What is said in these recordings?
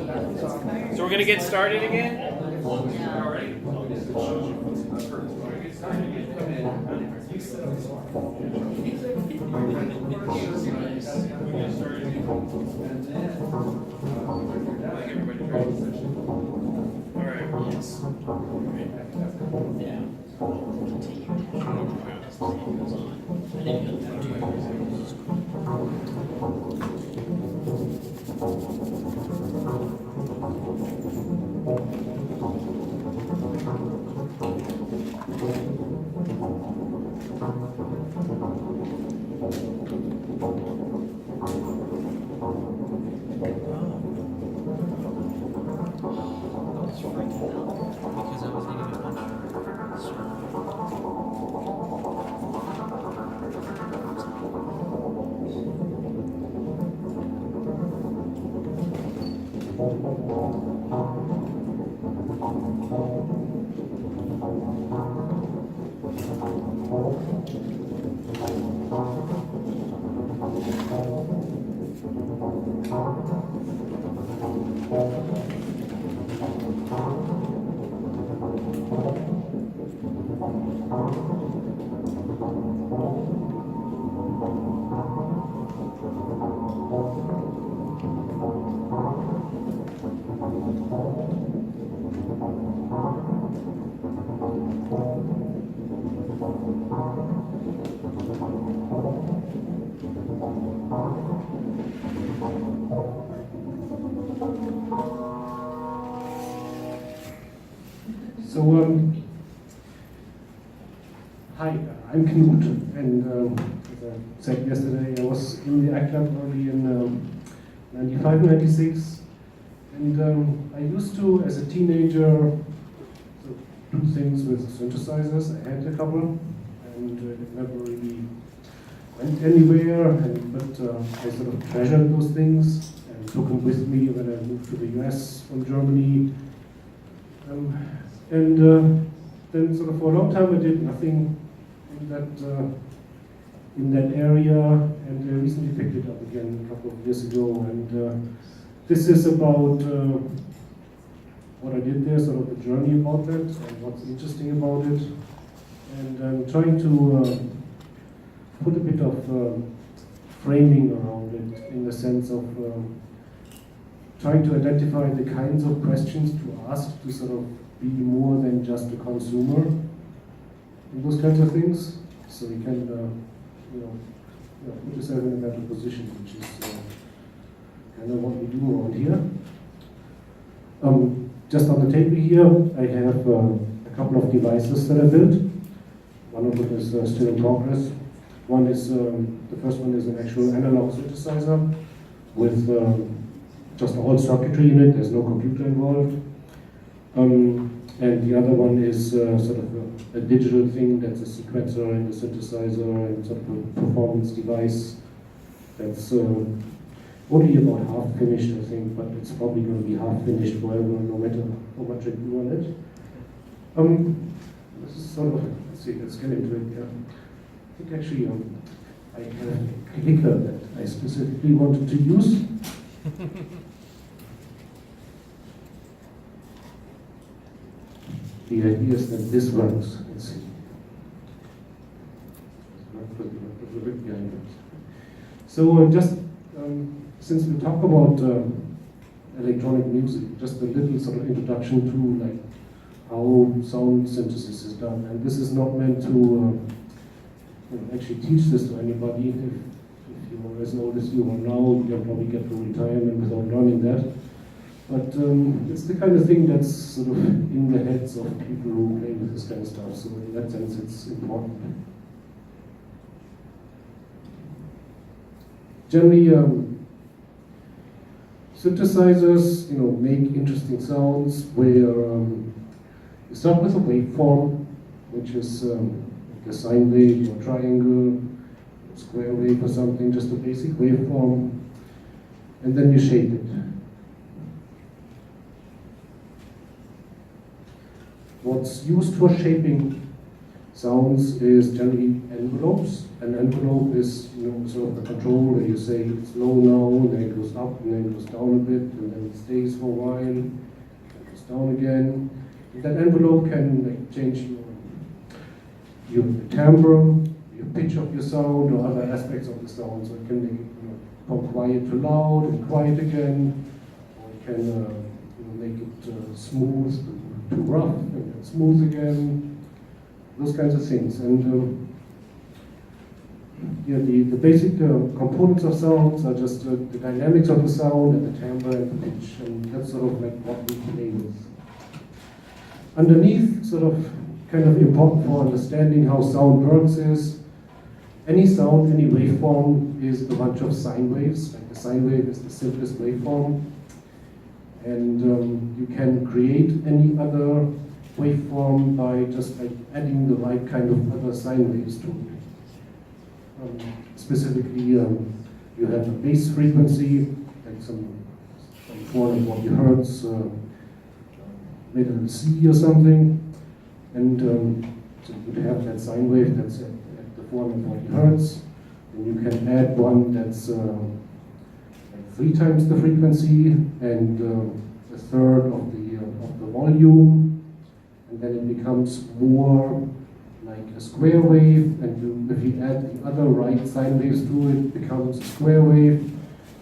So we're going to get started again? All right. Hi, I'm Knut, and as I said yesterday, I was in the ACTLab early in 95, 96, and I used to, as a teenager, do things with synthesizers. I had a couple, and it never really went anywhere, but I sort of treasured those things and took them with me when I moved to the US from Germany. Then sort of for a long time I did nothing in that area, and I recently picked it up again a couple of years ago. And this is about what I did there, sort of the journey about that, and what's interesting about it. And I'm trying to put a bit of framing around it, in the sense of trying to identify the kinds of questions to ask to sort of be more than just a consumer in those kinds of things, so you can put yourself in a better position, which is kind of what we do around here. Just on the table here, I have a couple of devices that I built. One of them is still in progress. One is the first one is an actual analog synthesizer with just all circuitry in it. There's no computer involved. And the other one is sort of a digital thing that's a sequencer and a synthesizer and sort of a performance device that's only about half finished, I think, but it's probably going to be half finished forever, no matter how much I do on it. This is sort of, let's get into it. Yeah. I think actually I have a clicker that I specifically wanted to use. The idea is that this works. Let's see. So just since we talk about electronic music, just a little sort of introduction to like how sound synthesis is done. And this is not meant to actually teach this to anybody. If you are as old as you are now, you'll probably get to retirement without learning that. But it's the kind of thing that's sort of in the heads of people who play with this kind of stuff. So in that sense, it's important. Generally, synthesizers, make interesting sounds where you start with a waveform, which is like a sine wave or triangle, square wave or something, just a basic waveform, and then you shape it. What's used for shaping sounds is generally envelopes. An envelope is, sort of the control where you say it's low now, then it goes up, and then it goes down a bit, and then it stays for a while, and it goes down again. And that envelope can change your timbre, your pitch of your sound, or other aspects of the sound. So it can make it from quiet to loud and quiet again, or it can make it smooth to rough and then smooth again. Those kinds of things. And the basic components of sounds are just the dynamics of the sound and the timbre and the pitch, and that's sort of like what we play with. Underneath, sort of kind of important for understanding how sound works is any sound, any waveform is a bunch of sine waves. Like the sine wave is the simplest waveform, and you can create any other waveform by just like adding the right kind of other sine waves to it. Specifically, you have a bass frequency, like some 440 hertz, middle C or something, and so you have that sine wave that's at the 440 hertz, and you can add one that's like 3 times the frequency and a third of the volume, and then it becomes more like a square wave, and if you add the other right sine waves to it, it becomes a square wave.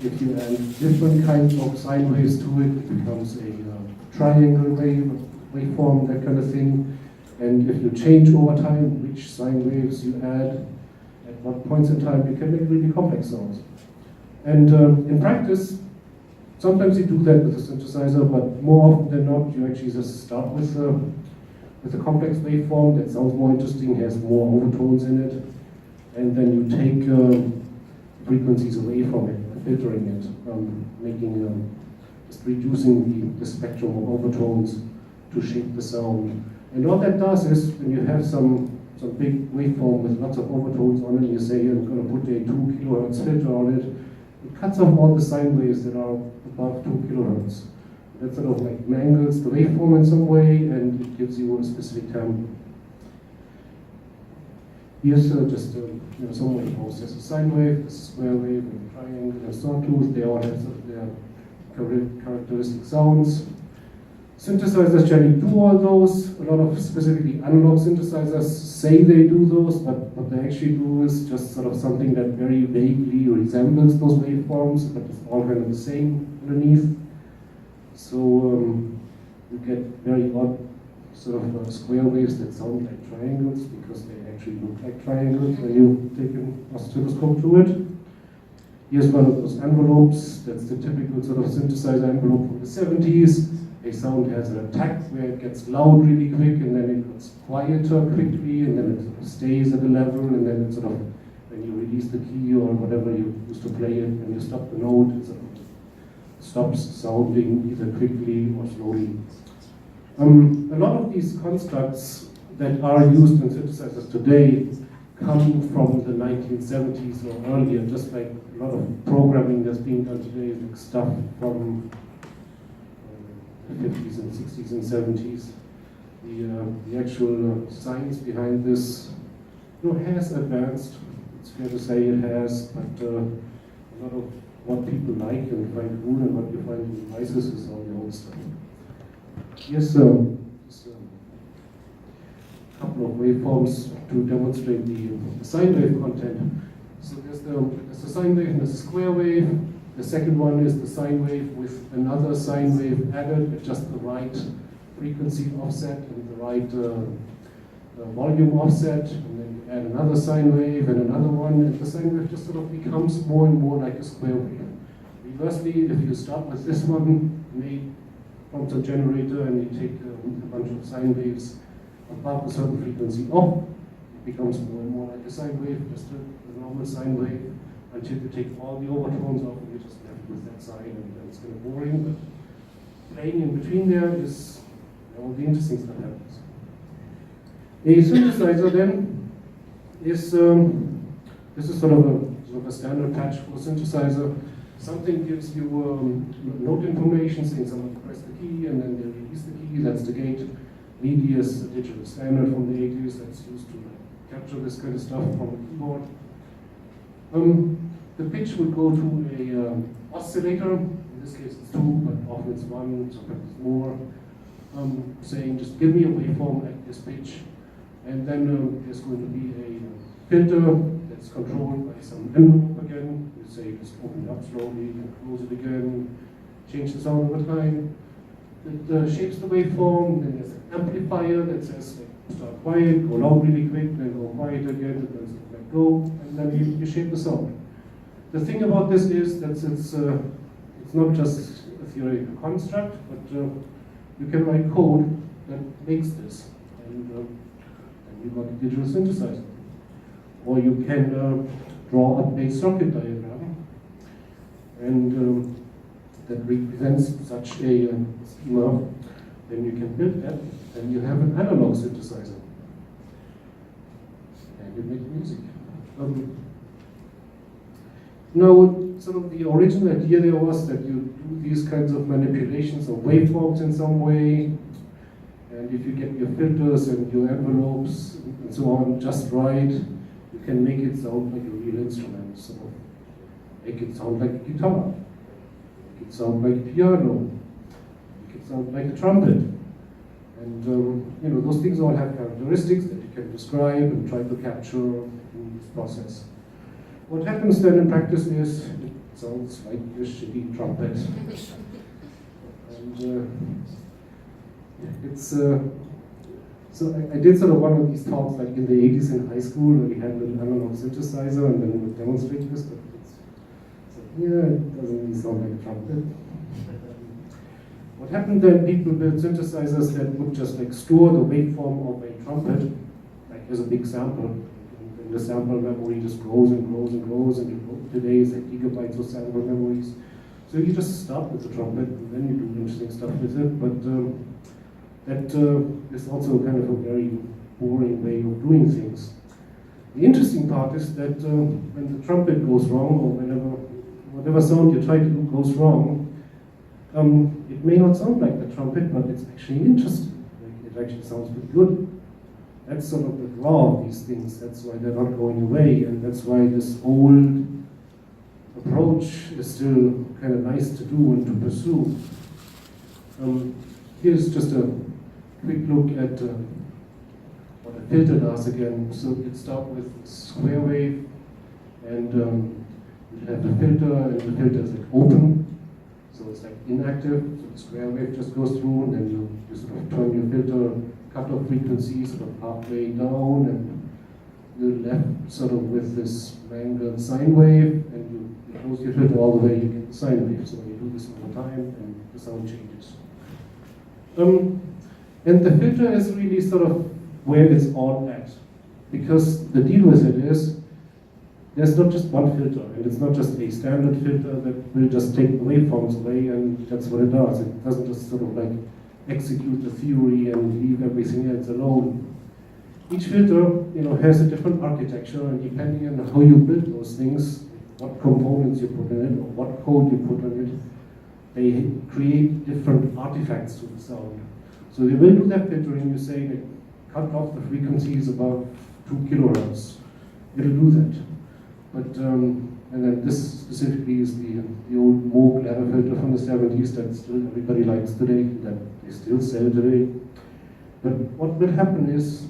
If you add different kinds of sine waves to it, it becomes a triangle waveform, that kind of thing. And if you change over time which sine waves you add at what points in time, you can make really complex sounds. And in practice, sometimes you do that with a synthesizer, but more often than not, you actually just start with a complex waveform that sounds more interesting, has more overtones in it, and then you take frequencies away from it, filtering it, making just reducing the spectrum of overtones to shape the sound. And what that does is, when you have some big waveform with lots of overtones on it, you say you're going to put a 2 kilohertz filter on it, it cuts off all the sine waves that are above 2 kilohertz. That sort of like mangles the waveform in some way, and it gives you a specific timbre. Here's just some waveforms. There's a sine wave, a square wave, a triangle, a sawtooth. They all have their characteristic sounds. Synthesizers generally do all those. A lot of specifically analog synthesizers say they do those, but what they actually do is just sort of something that very vaguely resembles those waveforms, but it's all kind of the same underneath. So you get very odd sort of square waves that sound like triangles because they actually look like triangles when you take an oscilloscope to it. Here's one of those envelopes. That's the typical sort of synthesizer envelope from the 70s. A sound has an attack where it gets loud really quick, and then it gets quieter quickly, and then it sort of stays at a level, and then it sort of, when you release the key or whatever you used to play it, when you stop the note, it sort of stops sounding either quickly or slowly. A lot of these constructs that are used in synthesizers today come from the 1970s or earlier, just like a lot of programming that's being done today, like stuff from the 50s and 60s and 70s. The actual science behind this has advanced. It's fair to say it has, but a lot of what people like and find cool and what you find in devices is all the old stuff. Here's a couple of waveforms to demonstrate the sine wave content. So there's the sine wave and there's a square wave. The second one is the sine wave with another sine wave added at just the right frequency offset and the right volume offset. And then you add another sine wave and another one, and the sine wave just sort of becomes more and more like a square wave. Reversely, if you start with this one made from the generator and you take a bunch of sine waves above a certain frequency off, it becomes more and more like a sine wave, just a normal sine wave, until you take all the overtones off and you're just left with that sine, and it's kind of boring, but playing in between there is all the interesting stuff happens. A synthesizer then is, this is sort of a standard patch for a synthesizer. Something gives you note information, saying someone press the key and then they release the key, that's the gate. MIDI is a digital standard from the 80s that's used to capture this kind of stuff from the keyboard. The pitch would go to a oscillator. In this case it's 2, but often it's 1, sometimes it's more. Saying just give me a waveform at this pitch, and then there's going to be a filter that's controlled by some envelope again. You say just open it up slowly and close it again, change the sound over time. It shapes the waveform. Then there's an amplifier that says like, start quiet, go loud really quick, then go quiet again, and then let go, and then you shape the sound. The thing about this is that it's not just a theoretical construct, but you can write code that makes this, and you've got a digital synthesizer. Or you can draw a base socket diagram, and that represents such a schema. Then you can build that, and you have an analog synthesizer, and you make music. Now, sort of the original idea there was that you do these kinds of manipulations of waveforms in some way, and if you get your filters and your envelopes and so on just right, you can make it sound like a real instrument. So make it sound like a guitar, make it sound like a piano, make it sound like a trumpet. And you know, those things all have characteristics that you can describe and try to capture in this process. What happens then in practice is it sounds like a shitty trumpet. And it's so I did sort of one of these talks like in the 80s in high school where we had an analog synthesizer and then we would demonstrate this, but it's like, yeah, it doesn't really sound like a trumpet. What happened then, people built synthesizers that would just like store the waveform of a trumpet, like as a big sample. The sample memory just grows and grows and grows, and today it's like gigabytes of sample memories. So you just start with the trumpet, and then you do interesting stuff with it. But that is also kind of a very boring way of doing things. The interesting part is that when the trumpet goes wrong, or whatever sound you try to do goes wrong, it may not sound like the trumpet, but it's actually interesting. Like, it actually sounds pretty good. That's sort of the draw of these things. That's why they're not going away, and that's why this old approach is still kind of nice to do and to pursue. Here's just a quick look at what a filter does again. So you'd start with square wave, and you'd have the filter, and the filter is like open, so it's like inactive. So the square wave just goes through, and then you sort of turn your filter cutoff frequency sort of halfway down, and you're left sort of with this mangled sine wave, and you close your filter all the way, you get the sine wave. So you do this over time, and the sound changes. And the filter is really sort of where it's all at, because the deal with it is there's not just one filter, and it's not just a standard filter that will just take the waveforms away, and that's what it does. It doesn't just sort of like execute the theory and leave everything else alone. Each filter, you know, has a different architecture, and depending on how you build those things, what components you put in it, or what code you put in it, they create different artifacts to the sound. So you will do that filtering, you say that cut off the frequencies above 2 kilohertz. It'll do that. But and then this specifically is the old Moog ladder filter from the 70s that still everybody likes today, that they still sell today. But what will happen is,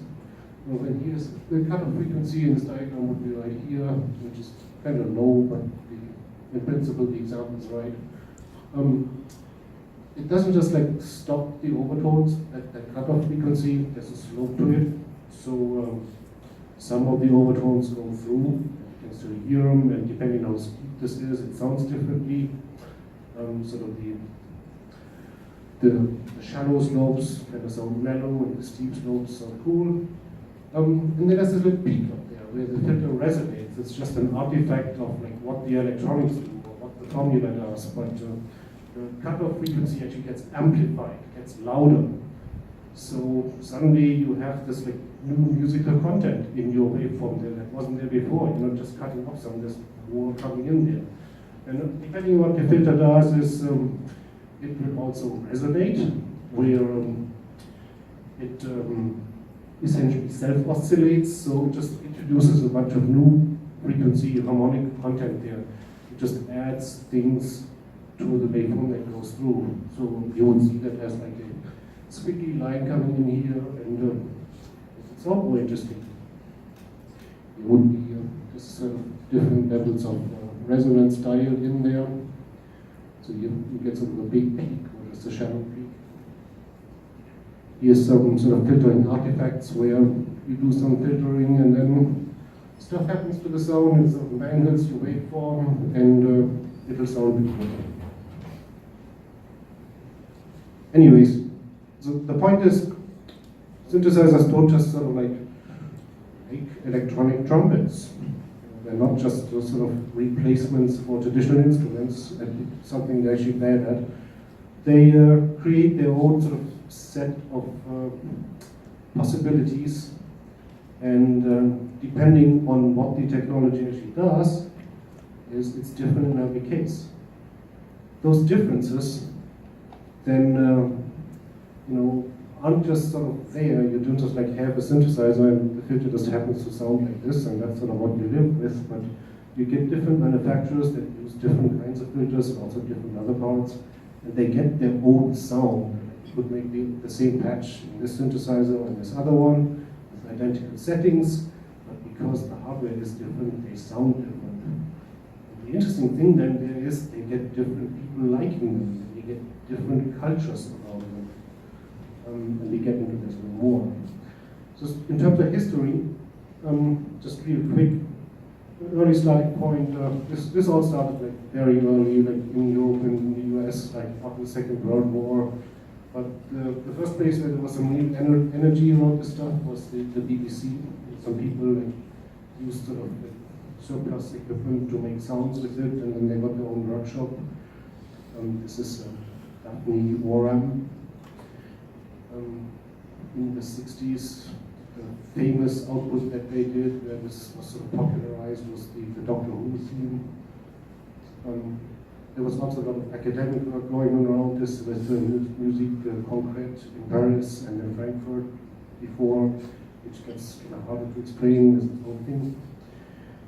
you know, when here's the cutoff frequency in this diagram would be right here, which is kind of low, but in principle the example is right. It doesn't just like stop the overtones at that cutoff frequency, there's a slope to it. So some of the overtones go through, you can still hear them, and depending on how steep this is, it sounds differently. Sort of the shallow slopes kind of sound mellow, and the steep slopes sound cool. And then there's this little peak up there where the filter resonates. It's just an artifact of like what the electronics do or what the formula does, but the cutoff frequency actually gets amplified, gets louder. So suddenly you have this like new musical content in your waveform that wasn't there before. You're not just cutting off some, there's more coming in there. And depending on what the filter does is it will also resonate, where It essentially self-oscillates, so it just introduces a bunch of new frequency harmonic content there. It just adds things to the waveform that goes through. So you would see that as like a squiggly line coming in here, and it's all more interesting. There would be just different levels of resonance dialed in there. So you get sort of a big peak or just a shallow peak. Here's some sort of filtering artifacts where you do some filtering and then stuff happens to the sound, it sort of angles your waveform, and it'll sound good. Anyways, so the point is, synthesizers don't just sort of like make electronic trumpets. They're not just those sort of replacements for traditional instruments, and something they're actually bad at. They create their own sort of set of possibilities, and depending on what the technology actually does, it's different in every case. Those differences then aren't just sort of there. You don't just like have a synthesizer and the filter just happens to sound like this, and that's sort of what you live with. But you get different manufacturers that use different kinds of filters and also different other parts, and they get their own sound. You could make the same patch in this synthesizer and this other one with identical settings, but because the hardware is different, they sound different. And the interesting thing then there is they get different people liking them. They get different cultures around them. And we get into this a little more. So in terms of history, just real quick, early starting point, this all started like very early, like in Europe and in the US, like after the Second World War. But the first place where there was some real energy around this stuff was the BBC. Some people like, used sort of surplus equipment to make sounds with it, and then they got their own workshop. This is Daphne Warham. In the 60s, the famous output that they did, where this was sort of popularized, was the Doctor Who theme. There was also a lot of academic work going on around this with music concrete in Paris and in Frankfurt before, which gets kind of harder to explain this whole thing.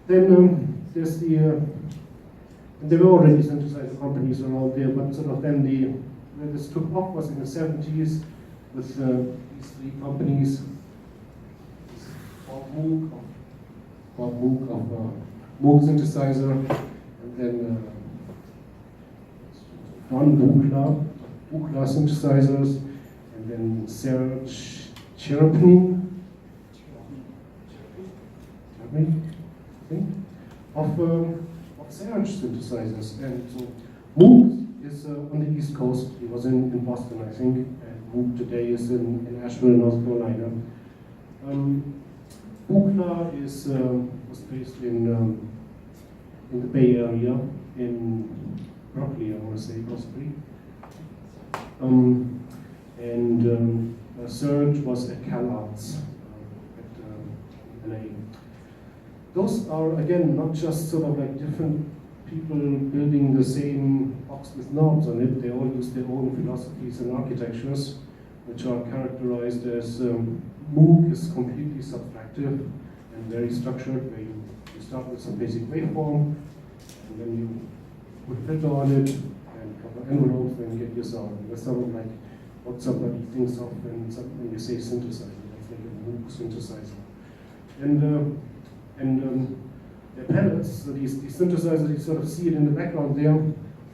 Then there's and there were already synthesizer companies around there, but sort of then where this took off was in the 70s with these three companies, Bob Moog of Moog synthesizer, and then Don Buchla synthesizers, and then Serge Cherepnin of Serge synthesizers. And so Moog is on the East Coast. He was in Boston, I think, and Moog today is in Asheville, North Carolina. Buchla was based in the Bay Area, in Berkeley, I want to say, possibly. And Serge was at CalArts at LA. Those are, again, not just sort of like different people building the same box with knobs on it. They all use their own philosophies and architectures, which are characterized as Moog is completely subtractive and very structured, where you start with some basic waveform, and then you put a filter on it, and a couple of envelopes, and you get your sound. And that's sort of like what somebody thinks of when you say synthesizer. That's like a Moog synthesizer. And their palettes, so these synthesizers, you sort of see it in the background there,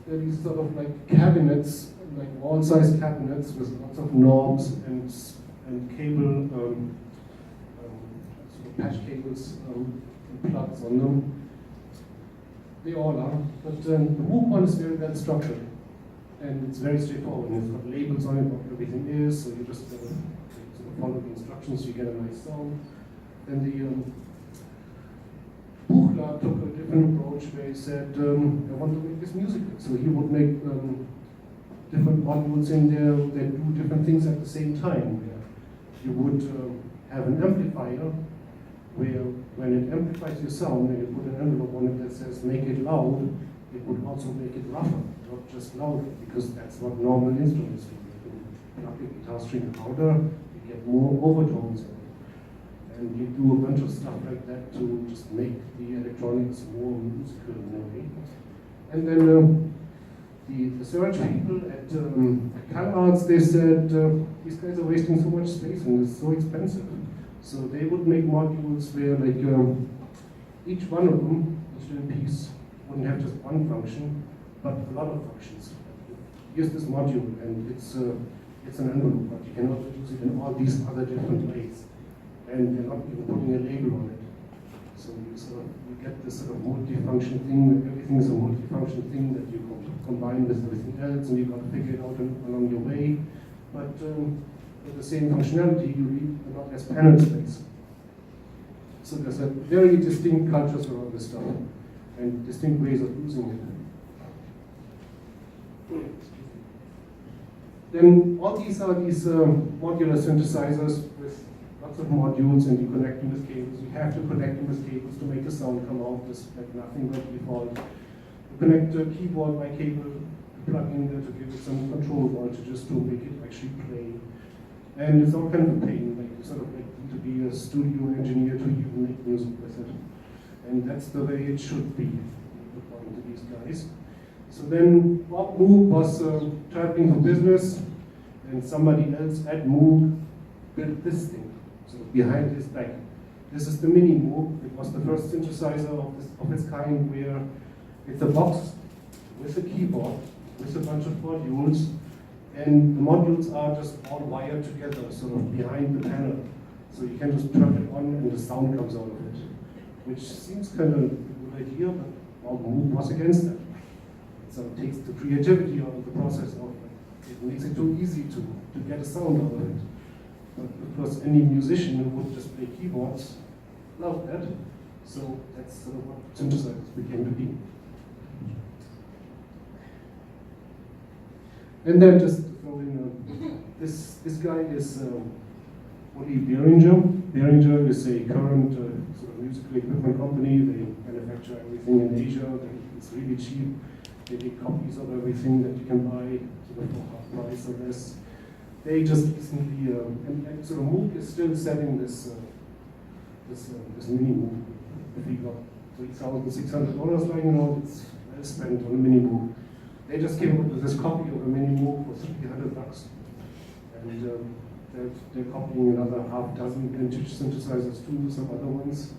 they're these sort of like cabinets, like wall-sized cabinets with lots of knobs and cable, sort of patch cables and plugs on them. They all are, but the Moog one is very well structured, and it's very straightforward. And it's got labels on it, what everything is, so you just sort of follow the instructions, you get a nice sound. And the Buchla took a different approach where he said, I want to make this musical. So he would make different modules in there that do different things at the same time. You would have an amplifier where when it amplifies your sound and you put an envelope on it that says make it loud, it would also make it rougher, not just louder, because that's what normal instruments do. You can plug a guitar string louder, you you get more overtones in it. And you do a bunch of stuff like that to just make the electronics more musical in a way. And then the search people at CalArts, they said, these guys are wasting so much space and it's so expensive. So they would make modules where like each one of them, each little piece, wouldn't have just one function, but a lot of functions. Here's this module, and it's an envelope, but you can also use it in all these other different ways. And you're not even putting a label on it. So you get this sort of multi-function thing, everything is a multi-function thing that you combine with everything else, and you've got to figure it out along your way. But with the same functionality, you need a lot less panel space. So there's a very distinct cultures around this stuff, and distinct ways of using it. Then all these are these modular synthesizers with lots of modules, and you connect them with cables. You have to connect them with cables to make the sound come out. There's like nothing but default. You connect the keyboard by cable, plug in there to give it some control voltages to make it actually play. And it's all kind of a pain. Like you sort of like need to be a studio engineer to even make music with it. And that's the way it should be, according to these guys. So then Bob Moog was traveling for business, and somebody else at Moog built this thing, so behind his back. This is the Mini Moog. It was the first synthesizer of its kind, where it's a box with a keyboard, with a bunch of modules, and the modules are just all wired together, sort of behind the panel. So you can just turn it on and the sound comes out of it, which seems kind of a good idea, but Bob Moog was against that. So it takes the creativity out of the process of it. It makes it too easy to get a sound out of it. But of course, any musician who would just play keyboards loved that. So that's sort of what synthesizers became to be. And then just to throw in, this guy is Uli Behringer. Behringer is a current sort of musical equipment company. They manufacture everything in Asia. It's really cheap. They make copies of everything that you can buy sort of for half price or less. They just recently, and sort of Moog is still selling this Mini Moog. If you got $3,600 lying around, it's well spent on a Mini Moog. They just came up with this copy of a Mini Moog for $300, and they're copying another half dozen vintage synthesizers too, some other ones.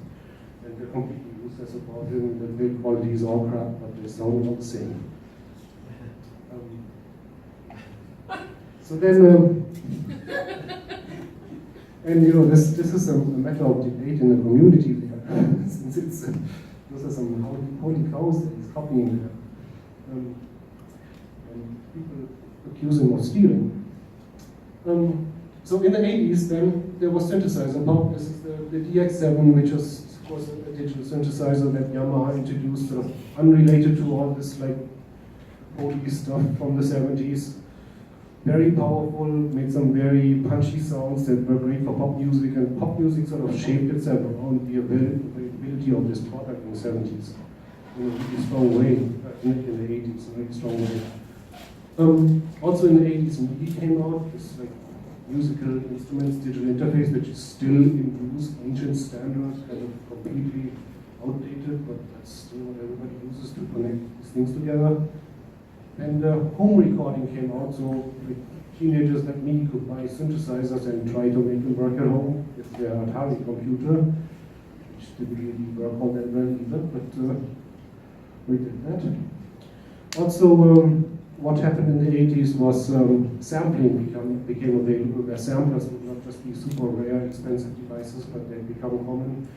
And they're completely useless about them. The build quality is all crap, but they sound all the same. So then, and you know, this is a matter of debate in the community there, since it's those are some holy cows that he's copying there, and people accuse him of stealing. So in the 80s, then there was synthesizer pop. This is the DX7, which was of course a digital synthesizer that Yamaha introduced, sort of unrelated to all this like holy stuff from the 70s. Very powerful, made some very punchy sounds that were great for pop music, and pop music sort of shaped itself around the availability of this product in the 70s. In a really strong way, in the 80s, in a really strong way. Also in the 80s, MIDI came out, this like musical instruments digital interface, which is still in use, ancient standard, kind of completely outdated, but that's still what everybody uses to connect these things together. And home recording came out, so like, teenagers like me could buy synthesizers and try to make them work at home with their Atari computer, which didn't really work all that well either, but we did that. Also, what happened in the 80s was sampling became available, where samplers would not just be super rare, expensive devices, but they become common.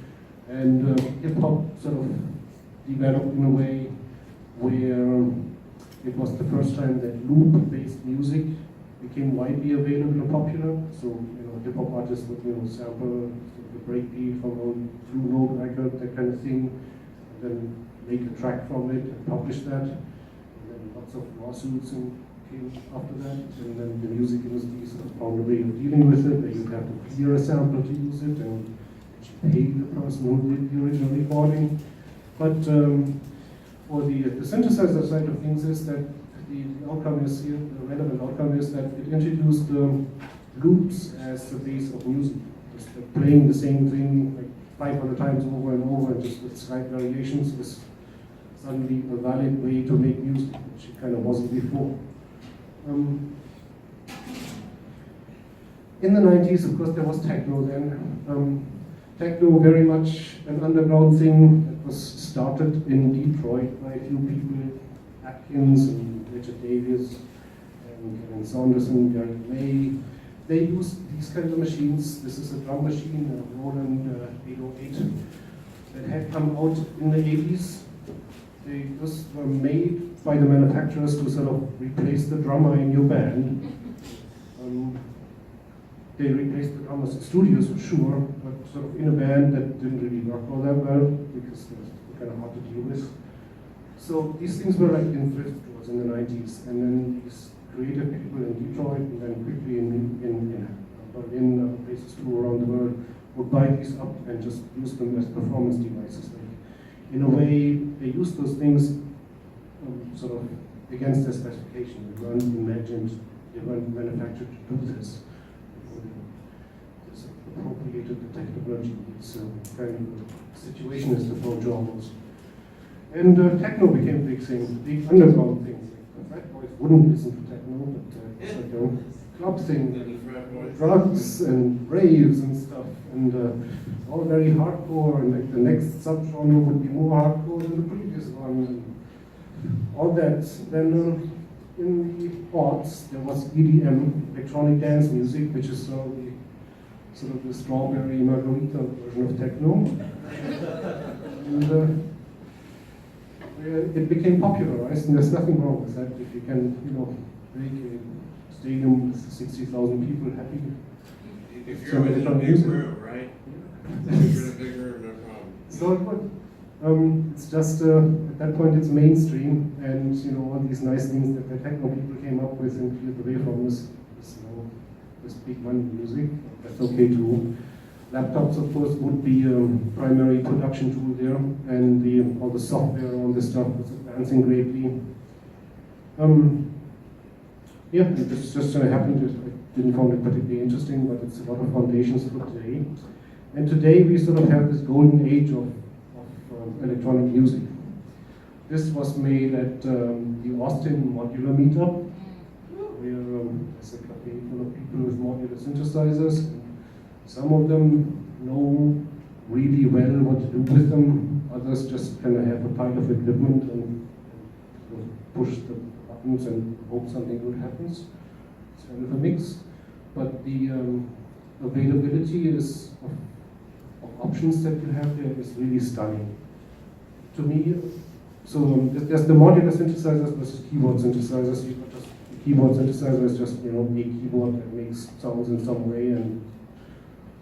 And hip-hop sort of developed in a way where it was the first time that loop-based music became widely available and popular. So, you know, hip-hop artists would, you know, sample the breakbeat from an old Blue Note record, that kind of thing, and then make a track from it and publish that. And then lots of lawsuits came after that, and then the music industry sort of found a way of dealing with it, where you'd have to clear a sample to use it and pay the person who did the original recording. But or the synthesizer side of things is that the outcome is here, the relevant outcome is that it introduced loops as the base of music. Just like playing the same thing like 500 times over and over, and just with slight variations is suddenly a valid way to make music, which it kind of wasn't before. In the 90s, of course, there was techno then. Techno, very much an underground thing that was started in Detroit by a few people, Atkins and Richard Davies and Saunderson, Gary May. They used these kinds of machines. This is a drum machine, a Roland 808, that had come out in the 80s. They just were made by the manufacturers to sort of replace the drummer in your band. They replaced the drummers in studios for sure, but sort of in a band that didn't really work all that well because they were kind of hard to deal with. So these things were like in thrift stores in the 90s, and then these creative people in Detroit and then quickly in Berlin, places too around the world, would buy these up and just use them as performance devices. Like, in a way, they used those things sort of against their specification. They weren't imagined, they weren't manufactured to do this. They appropriated the technology. It's kind of a situationist approach almost. And techno became a big thing, big underground thing. The frat boys wouldn't listen to techno, but it's like a club thing, drugs and raves and stuff, and all very hardcore, and like the next subgenre would be more hardcore than the previous one, and all that. Then in the aughts, there was EDM, electronic dance music, which is sort of the strawberry margarita version of techno. And it became popularized, and there's nothing wrong with that. If you can, make a stadium with 60,000 people happy. If you're in a big room, right? If you're in a big room, no problem. So it would. It's just at that point it's mainstream, and all these nice things that the techno people came up with and cleared away from this big money music. That's okay too. Laptops, of course, would be a primary production tool there, and all the software on this stuff was advancing greatly. Yeah, it just happened. I didn't find it particularly interesting, but it's a lot of foundations for today. And today we sort of have this golden age of electronic music. This was made at the Austin Modular Meetup, where there's a cafe full of people with modular synthesizers. Some of them know really well what to do with them. Others just kind of have a pile of equipment and push the buttons and hope something good happens. It's kind of a mix. But the availability of options that you have there is really stunning. To me, so there's the modular synthesizers versus keyboard synthesizers. You've got just the keyboard synthesizer is just a keyboard that makes sounds in some way, and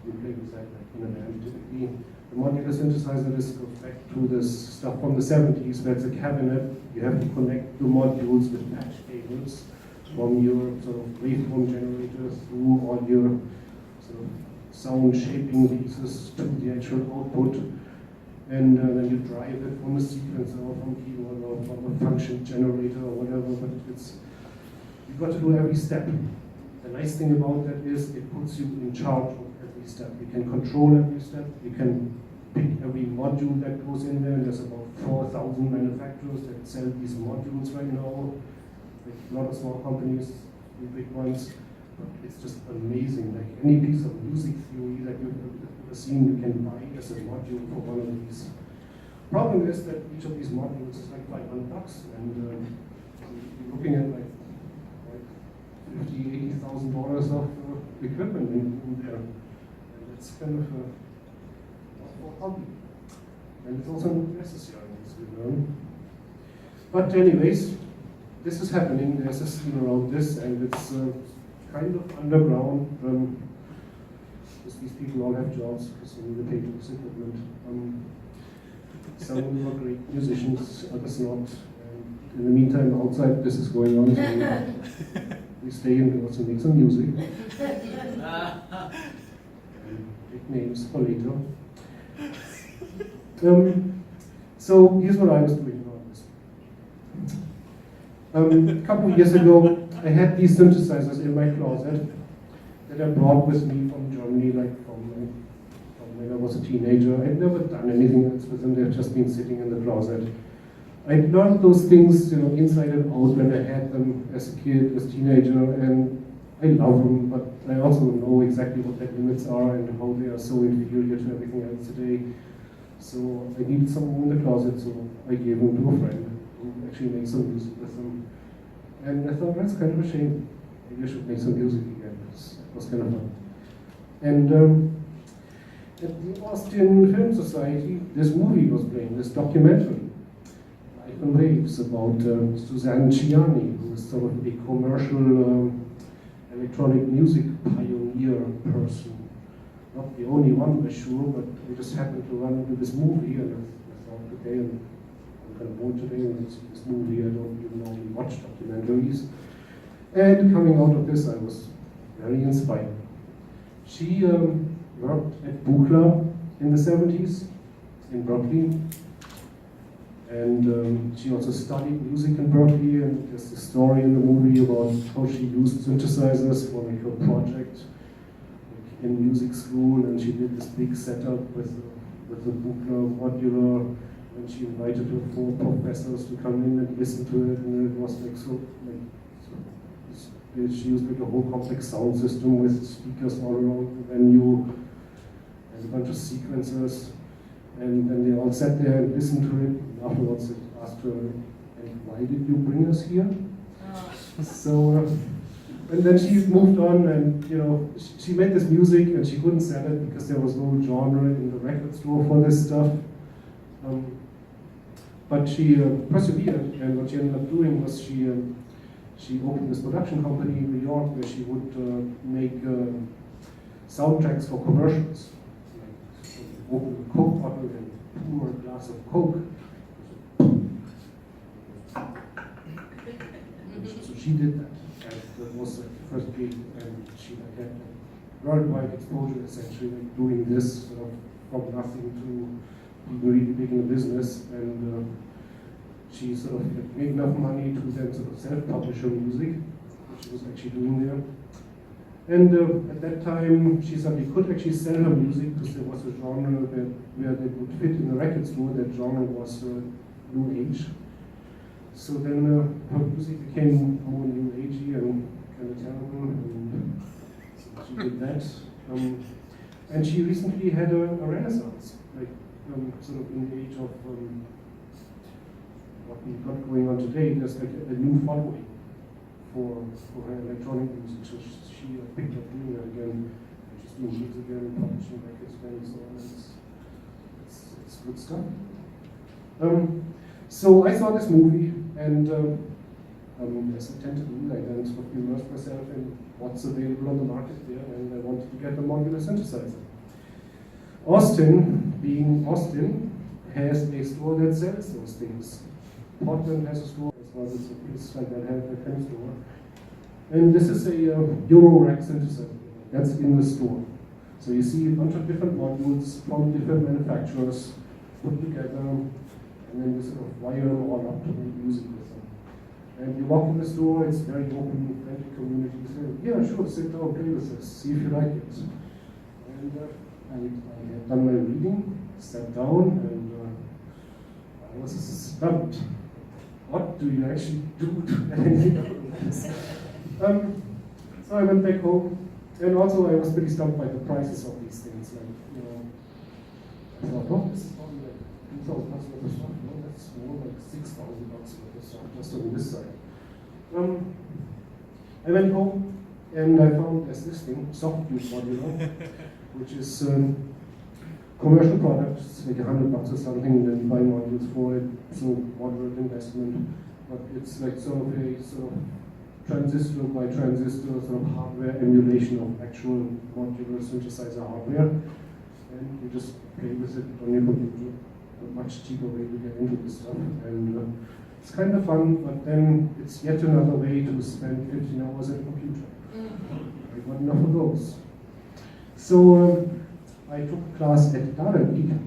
you play with that like in a band typically. The modular synthesizer, this goes back to this stuff from the 70s, where it's a cabinet. You have to connect the modules with patch cables from your sort of waveform generator through all your sort of sound shaping pieces to the actual output. And then you drive it from a sequencer or from keyboard or from a function generator or whatever, but you've got to do every step. The nice thing about that is it puts you in charge of every step. You can control every step. You can pick every module that goes in there. There's about 4,000 manufacturers that sell these modules right now. Like a lot of small companies, the big ones. But it's just amazing. Like any piece of music theory that you've ever seen, you can buy as a module for one of these. Problem is that each of these modules is like $500, and you're looking at like $50,000, $80,000 of equipment in there. And it's kind of a hobby. And it's also not necessary, as we learn. But anyways, this is happening. There's a scene around this, and it's kind of underground. Because these people all have jobs because they need to pay for this equipment. Some of them are great musicians, others not. And in the meantime, outside this is going on. So we stay indoors and make some music. And take names for later. So here's what I was doing on this. A couple of years ago, I had these synthesizers in my closet, that I brought with me from Germany, like from when I was a teenager. I'd never done anything else with them, they've just been sitting in the closet. I learned those things, you know, inside and out when I had them as a kid, as a teenager, and I love them, but I also know exactly what their limits are and how they are so inferior to everything else today. So I needed some room in the closet, so I gave them to a friend who actually makes some music with them. And I thought, that's kind of a shame. Maybe I should make some music again. It was kind of fun. And at the Austin Film Society, this movie was playing, this documentary, Life and Waves, about Suzanne Ciani, who is sort of a commercial electronic music pioneer person. Not the only one, for sure, but we just happened to run into this movie, and I thought, okay, I'm kind of bored today, and it's this movie, I don't even normally watch documentaries. And coming out of this, I was very inspired. She worked at Buchla in the 70s in Berkeley, and she also studied music in Berkeley, and there's a story in the movie about how she used synthesizers for like her project in music school, and she did this big setup with the Buchla modular, and she invited her 4 professors to come in and listen to it, and it was like she used like a whole complex sound system with speakers all around the venue and a bunch of sequencers, and then they all sat there and listened to it, and afterwards they asked her, and why did you bring us here? So and then she moved on, and you know, she made this music and she couldn't sell it because there was no genre in the record store for this stuff. But she persevered, and what she ended up doing was she opened this production company in New York where she would make soundtracks for commercials. Like open a Coke bottle and pour a glass of Coke. So she did that. And that was like the first gig, and she had worldwide exposure essentially, like doing this sort of from nothing to being really big in the business, and she sort of made enough money to then sort of self-publish her music, which she was actually doing there. And at that time, she suddenly could actually sell her music because there was a genre where they would fit in the record store. That genre was New Age. So then her music became more New Agey and kind of terrible, and so she did that. And she recently had a renaissance, like sort of in the age of what we've got going on today. There's like a new following for her electronic music. So she picked up doing that again. And she's doing music again, publishing records again, and so on. It's good stuff. So I saw this movie, and as I tend to do, I then sort of immersed myself in what's available on the market there, and I wanted to get a modular synthesizer. Austin, being Austin, has a store that sells those things. Portland has a store as well, it's a place like that, have a pen store. And this is a Euro-rack synthesizer that's in the store. So you see a bunch of different modules from different manufacturers put together, and then you sort of wire them all up to make music with them. And you walk in the store, it's very open, friendly community. You say, yeah, sure, sit down, play with this, see if you like it. And I had done my reading, sat down, and I was stumped. What do you actually do to anything like this? So I went back home, and also I was pretty stumped by the prices of these things. Like, you know, I thought, oh, this is probably like $2,000 worth of stuff. No, that's more like $6,000 worth of stuff just on this side. I went home, and I found this thing, Softube Modular, which is commercial product. It's like $100 or something, and then you buy modules for it. So moderate investment, but it's like sort of a transistor by transistor sort of hardware emulation of actual modular synthesizer hardware, and you just play with it on your computer. A much cheaper way to get into this stuff, and it's kind of fun. But then it's yet another way to spend 15 hours at a computer. I've got enough of those. So I took a class at Darabik.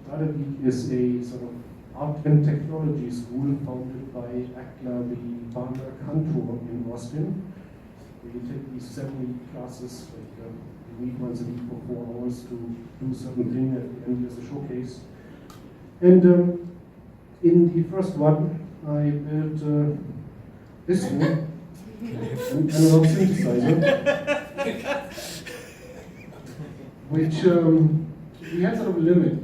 Darabik is a sort of art and technology school founded by ACTLab, the Barner Kantor in Austin. where you take these 7-week classes, like you meet once a week for 4 hours to do certain thing at the end as a showcase. And in the first one, I built this one, an analog synthesizer, which we had sort of a limit.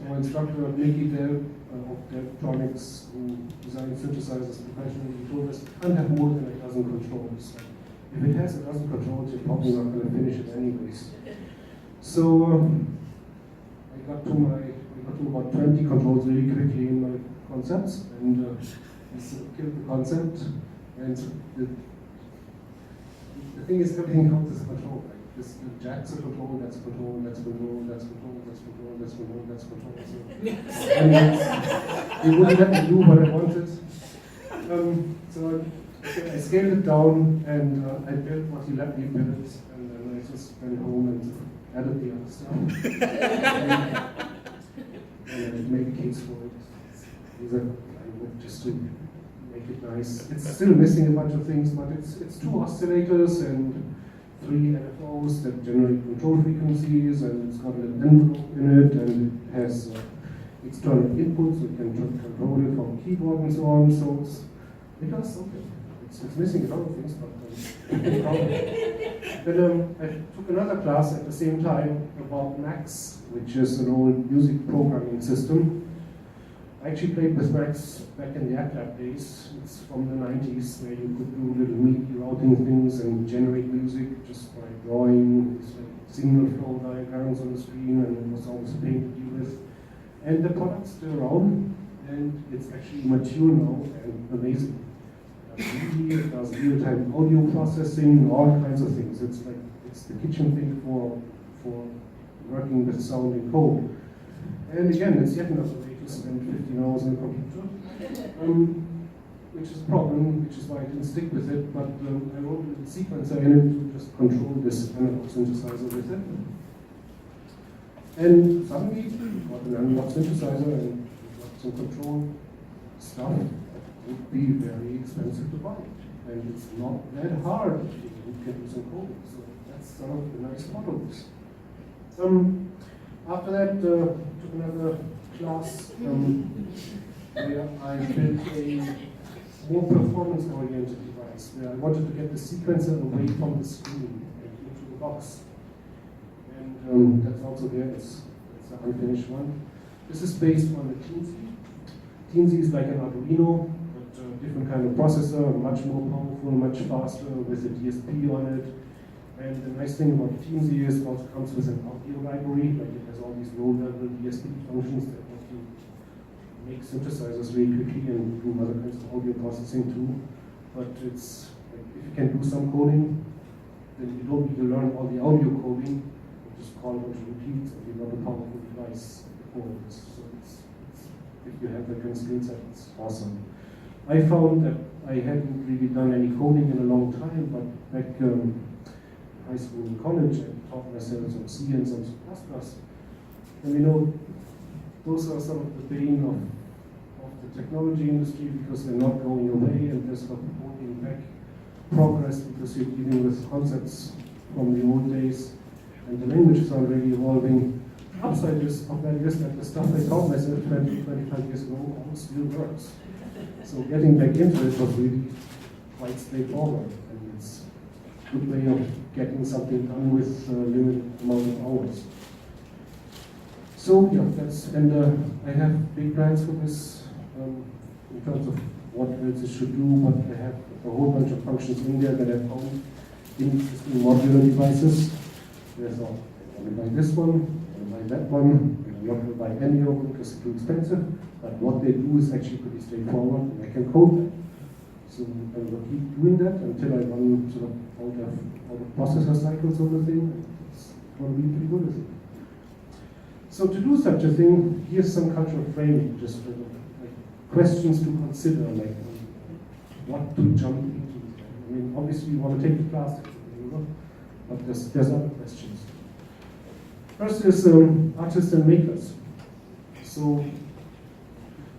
Our instructor, Mickey Dell of Electronics, who designed synthesizers professionally, he told us, can't have more than a dozen controls. If it has a dozen controls, you're probably not going to finish it anyways. So I got to about 20 controls really quickly in my concepts, and I killed the concept. And the thing is, everything counts as a control. Like this, the jack's a control, that's a control, that's a control, that's a control, that's a control, that's a control, that's a control. So, I mean, they wouldn't let me do what I wanted. So I scaled it down, and I built what he let me build, and then I just went home and added the other stuff. and made a case for it. These are just to make it nice. It's still missing a bunch of things, but it's 2 oscillators and 3 LFOs that generate control frequencies, and it's got an envelope in it, and it has external inputs, so you can control it from the keyboard and so on. So it does something. It's missing a lot of things, but I took another class at the same time about Max, which is an old music programming system. I actually played with Max back in the ACTLab days. It's from the 90s, where you could do little MIDI routing things and generate music just by drawing these signal flow diagrams on the screen, and it was always a pain to deal with. And the product's still around, and it's actually mature now and amazing. It does real-time audio processing, all kinds of things. It's the kitchen thing for working with sound and code. And again, it's yet another way to spend 15 hours on a computer, which is a problem, which is why I didn't stick with it. But I wrote a sequencer in it to just control this analog synthesizer with it. And suddenly, got an analog synthesizer and got some control stuff. Would be very expensive to buy, and it's not that hard if you can do some coding. So that's some of the nice models. After that, took another class where I built a more performance-oriented device, where I wanted to get the sequencer away from the screen and into the box. And that's also there. It's an unfinished one. This is based on the Teensy. Teensy is like an Arduino, different kind of processor, much more powerful, much faster, with a DSP on it. And the nice thing about Teensy is it also comes with an audio library, like it has all these low-level DSP functions that let you make synthesizers really quickly and do other kinds of audio processing too. But it's like, if you can do some coding, then you don't need to learn all the audio coding. You just call it to repeats, and you've got a powerful device for this. So if you have that kind of skill set, it's awesome. I found that I hadn't really done any coding in a long time, but back in high school and college, I taught myself some C and some C++. And those are some of the bane of the technology industry, because they're not going away, and they're sort of holding back progress because you're dealing with concepts from the old days, and the languages are really evolving. The upside of that is that the stuff I taught myself 20, 25 years ago all still works. So getting back into it was really quite straightforward, and it's a good way of getting something done with a limited amount of hours. So yeah, I have big plans for this in terms of what else it should do, but I have a whole bunch of functions in there that I found in existing modular devices. So I want to buy this one, I want to buy that one, I'm not going to buy any of them because it's too expensive. But what they do is actually pretty straightforward, and I can code them. So I'm going to keep doing that until I run sort of out of processor cycles on the thing. It's going to be pretty good, isn't it? So to do such a thing, here's some cultural framing, just for like questions to consider, like what to jump into. I mean, obviously you want to take the class, but there's other questions. First is artists and makers. So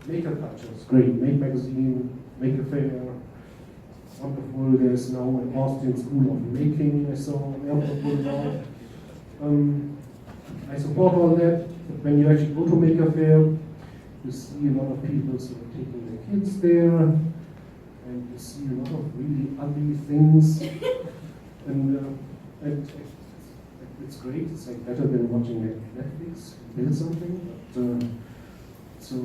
maker culture is great. Make magazine, make a fair, wonderful. There's now an Austrian School of Making, I saw on Airport Boulevard. I support all that, but when you actually go to Maker Faire, you see a lot of people sort of taking their kids there, and you see a lot of really ugly things, and it's great. It's like better than watching Netflix build something. But, so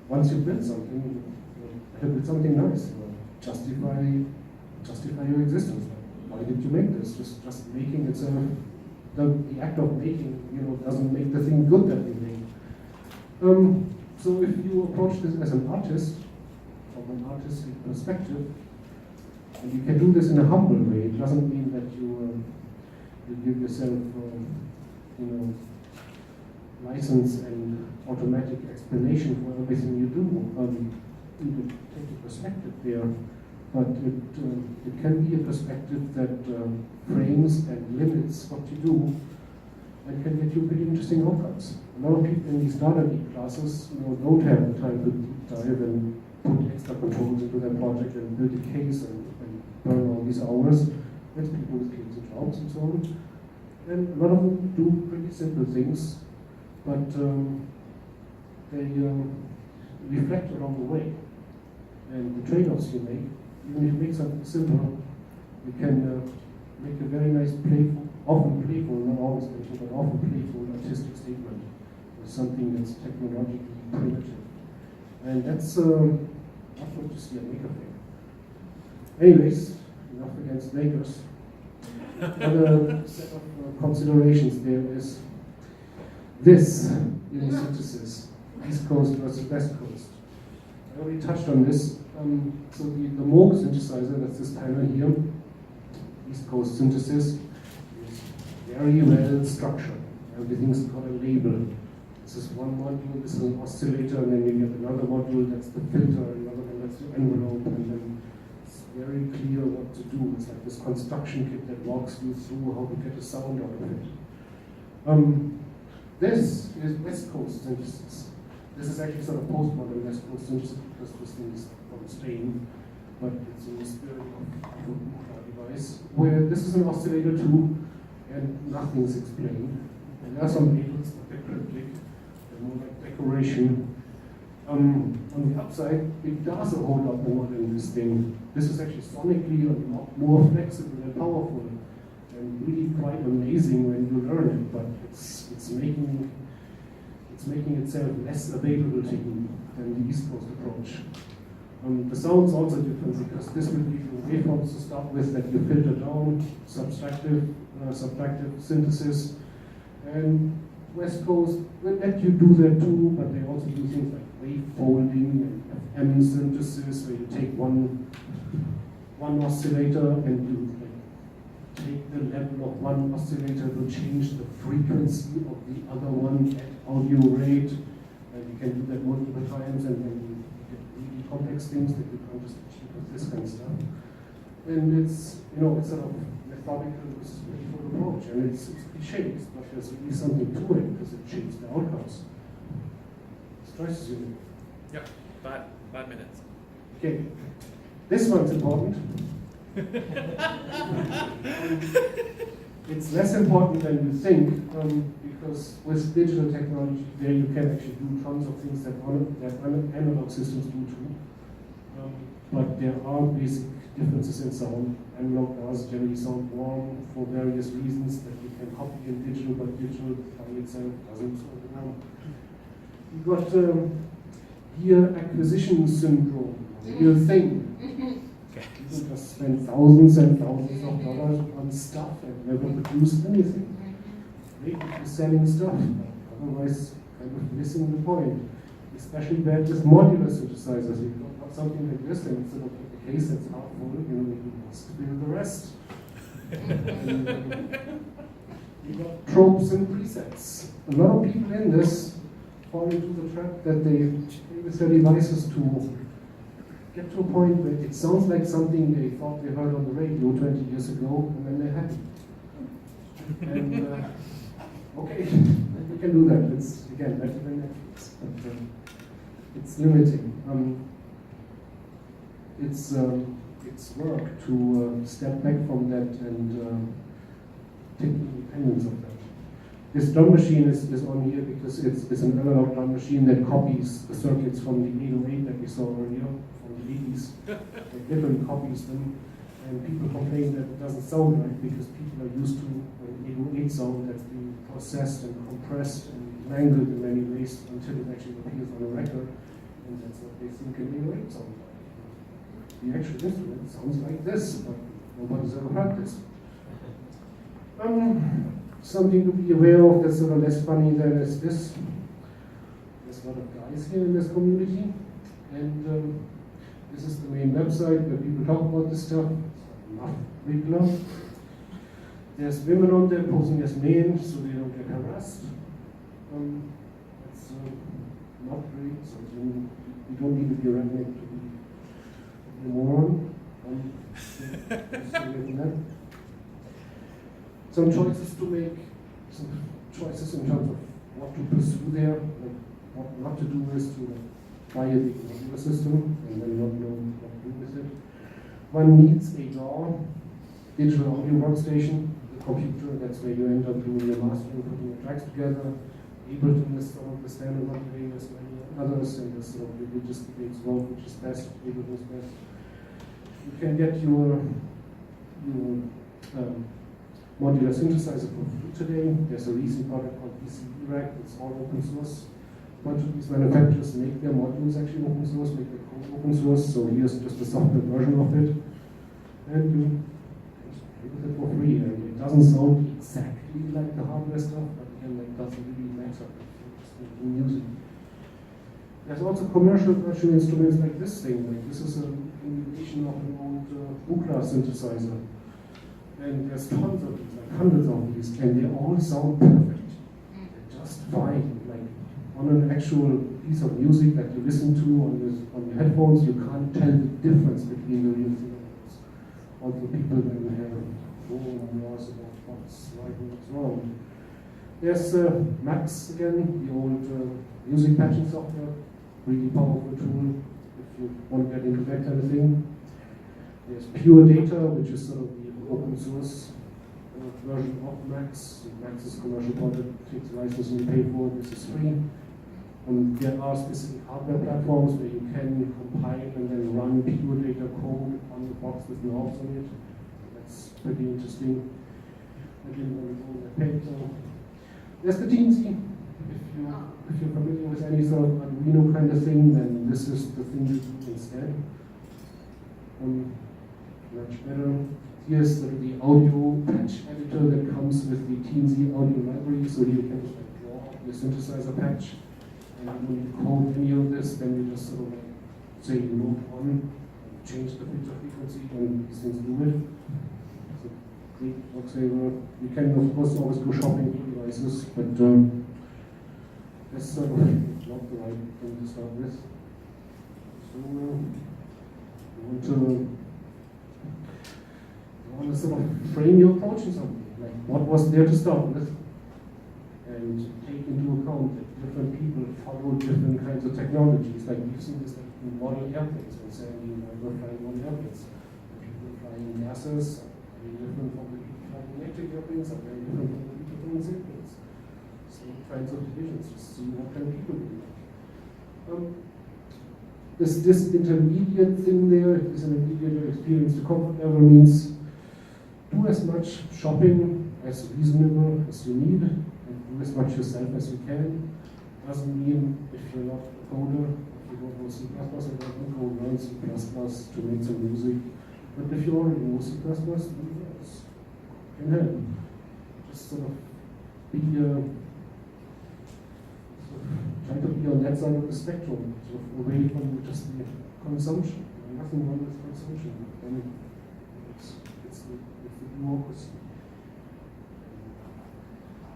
once you build something, you better build something nice. Justify your existence. Why did you make this? Just making it. The act of making, doesn't make the thing good that we made. So if you approach this as an artist, from an artistic perspective, and you can do this in a humble way, it doesn't mean that you give yourself, license and automatic explanation for everything you do. You can take a perspective there, but it can be a perspective that frames and limits what you do, and can get you pretty interesting outcomes. A lot of people in these startup classes, don't have the time to deep dive and put extra controls into their project and build a case and burn all these hours. That's people with kids and jobs and so on. And a lot of them do pretty simple things, but they reflect along the way. And the trade-offs you make, even if you make something simple, you can make a very nice playful, often playful, not always playful, but often playful artistic statement with something that's technologically primitive. And that's not what you see at Maker Faire. Anyways, enough against makers. Another set of considerations there is this in synthesis, East Coast versus West Coast. I already touched on this. So the Moog synthesizer, that's this panel here, East Coast synthesis, is very well structured. Everything's got a label. This is one module, this is an oscillator, and then you get another module, that's the filter, another one that's the envelope, and then it's very clear what to do. It's like this construction kit that walks you through how to get a sound out of it. This is West Coast synthesis. This is actually sort of postmodern West Coast synthesis because this thing is from Spain, but it's in the spirit of a device, where this is an oscillator too, and nothing's explained. And there are some labels, but they're cryptic, they're more like decoration. On the upside, it does a whole lot more than this thing. This is actually sonically a lot more flexible and powerful, and really quite amazing when you learn it, but it's making itself less available to you than the East Coast approach. The sound's also different because this will give you waveforms to start with that you filter down, subtractive synthesis, and West Coast will let you do that too, but they also do things like wave folding and FM synthesis, where you take one oscillator and you take the level of one oscillator to change the frequency of the other one at audio rate, and you can do that multiple times, and then you get really complex things that you can't just achieve with this kind of stuff. And it's it's sort of methodical, this is really full approach, and it's cliches, but there's really something to it because it shapes the outcomes. Stresses you. Yeah, 5 minutes. Okay, this one's important. It's less important than you think, because with digital technology there you can actually do tons of things that analog systems do too. But there are basic differences in sound. Analog does generally sound warm for various reasons that you can copy in digital, but digital by itself doesn't. You've got here acquisition syndrome, a real thing. People just spend thousands and thousands of dollars on stuff and never produce anything. Great if you're selling stuff, otherwise kind of missing the point. Especially bad with modular synthesizers. You've got something like this, and instead of a case that's half full, you must build the rest. You've got tropes and presets. A lot of people in this fall into the trap that they play with their devices to get to a point where it sounds like something they thought they heard on the radio 20 years ago, and then they're happy. And okay, you can do that. It's again better than Netflix, but it's limiting. it's work to step back from that and take independence of that. This drum machine is on here because it's an analog drum machine that copies the circuits from the 808 that we saw earlier, from the 80s. It literally copies them, and people complain that it doesn't sound right because people are used to an 808 sound that's being processed and compressed and mangled in many ways until it actually appears on a record, and that's what they think an 808 sound like. The actual instrument sounds like this, but nobody's ever heard this. Something to be aware of that's sort of less funny than is this. There's a lot of guys here in this community, and this is the main website where people talk about this stuff. Regular. There's women on there posing as men so they don't get harassed. That's not great, so you don't need to be a redneck to be a moron. Some choices to make, some choices in terms of what to pursue there. Like what not to do is to buy a big modular system and then not know what to do with it. One needs a DAW, digital audio workstation, the computer. That's where you end up doing your mastering, putting the tracks together. Ableton is sort of the standard one today, there's many others, and there's sort of religious debates about which is best, Ableton is best. You can get your modular synthesizer for free today. There's a recent product called PCB-Rack, it's all open source. A bunch of these manufacturers make their modules actually open source, make their code open source, so here's just a software version of it. And you can play with it for free. And it doesn't sound exactly like the hardware stuff, but again, that doesn't really matter if you're just doing music. There's also commercial virtual instruments like this thing. Like this is an emulation of an old Buchla synthesizer. And there's tons of these, like hundreds of these, and they all sound perfect. They're just fine. Like on an actual piece of music that you listen to on your headphones, you can't tell the difference between the real thing and those. Also, people then have wars about what's right and what's wrong. There's Max again, the old music patching software, really powerful tool if you want to get into that kind of thing. There's Pure Data, which is sort of the open source version of Max. Max is commercial product, takes a license and you pay for it, this is free. There are specific hardware platforms where you can compile and then run Pure Data code on the box with no ops on it. That's pretty interesting. I didn't want to go on that page. So there's the Teensy. If you're familiar with any sort of Arduino kind of thing, then this is the thing to do instead. Much better. Here's the audio patch editor that comes with the Teensy audio library, so you can just like draw your synthesizer patch, and you don't need to code any of this. Then you just sort of like say note 1, change the filter frequency, and these things do it. So great worksaver. You can of course always go shopping for devices, but that's sort of not the right thing to start with. So you want to sort of frame your approach in something, like what was there to start with, and take into account that different people follow different kinds of technologies. Like we've seen this like in model airplanes, when Sandy and I were flying model airplanes. The people flying NASA's are very different from the people flying electric airplanes, are very different from the people flying airplanes. Same kinds of divisions, just see what kind of people we like. This intermediate thing there is an intermediate experience. The comfort level means do as much shopping as reasonable as you need, and do as much yourself as you can. Doesn't mean if you're not a coder, if you don't know C++, and don't go learn C++ to make some music. But if you already know C++, this can help. Just sort of be try to be on that side of the spectrum, sort of away from just the consumption. Nothing wrong with consumption. It's the democracy.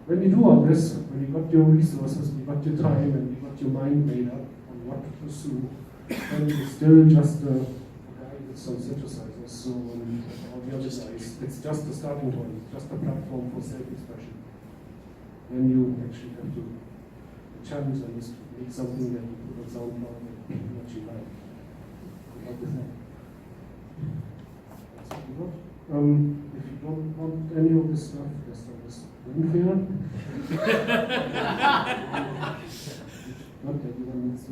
When you do all this, when you got your resources, you got your time, and you got your mind made up on what to pursue, then you're still just a guy with some synthesizers. So all the other guys, it's just a starting point, it's just a platform for self-expression. Then you actually have to challenge them is to make something that you put on SoundCloud that people actually like. Good luck with that. not. If you don't want any of this stuff, there's always Ringfair. Not everyone needs to.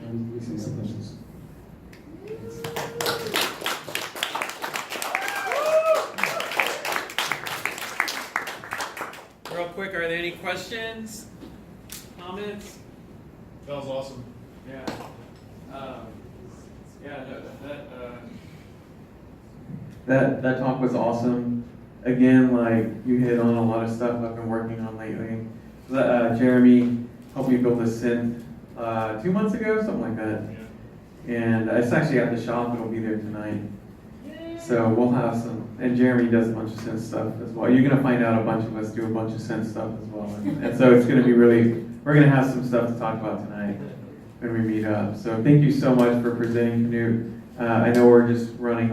And this is questions. Real quick, are there any questions, comments? That was awesome. Yeah. Yeah, That talk was awesome. Again, like you hit on a lot of stuff I've been working on lately. Jeremy helped me build a synth 2 months ago, something like that. And it's actually at the shop. It'll be there tonight. So we'll have some. And Jeremy does a bunch of synth stuff as well. You're gonna find out a bunch of us do a bunch of synth stuff as well. And so it's gonna be really. We're gonna have some stuff to talk about tonight when we meet up. So thank you so much for presenting, Knut. I know we're just running